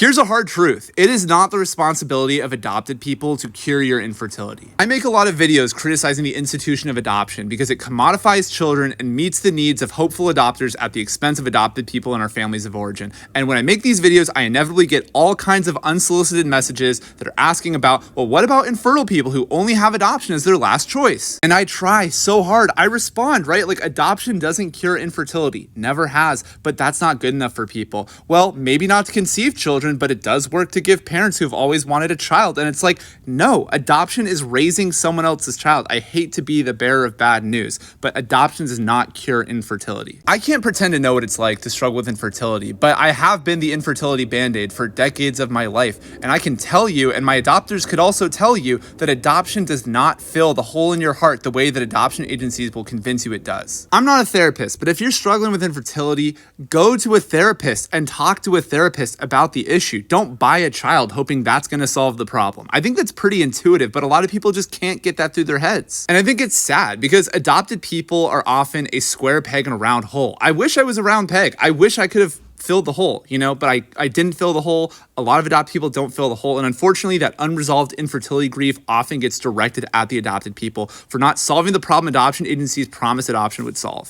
Here's a hard truth. It is not the responsibility of adopted people to cure your infertility. I make a lot of videos criticizing the institution of adoption because it commodifies children and meets the needs of hopeful adopters at the expense of adopted people in our families of origin. And when I make these videos, I inevitably get all kinds of unsolicited messages that are asking about, well, what about infertile people who only have adoption as their last choice? And I try so hard. I respond, right? Like, adoption doesn't cure infertility. Never has. But that's not good enough for people. Well, maybe not to conceive children, but it does work to give parents who've always wanted a child. And it's like, no, adoption is raising someone else's child. I hate to be the bearer of bad news, but adoption does not cure infertility. I can't pretend to know what it's like to struggle with infertility, but I have been the infertility band-aid for decades of my life. And I can tell you, and my adopters could also tell you, that adoption does not fill the hole in your heart the way that adoption agencies will convince you it does. I'm not a therapist, but if you're struggling with infertility, go to a therapist and talk to a therapist about the issue. Don't buy a child hoping that's going to solve the problem. I think that's pretty intuitive, but a lot of people just can't get that through their heads. And I think it's sad because adopted people are often a square peg in a round hole. I wish I was a round peg. I wish I could have filled the hole, but I didn't fill the hole. A lot of adopted people don't fill the hole. And unfortunately, that unresolved infertility grief often gets directed at the adopted people for not solving the problem adoption agencies promised adoption would solve.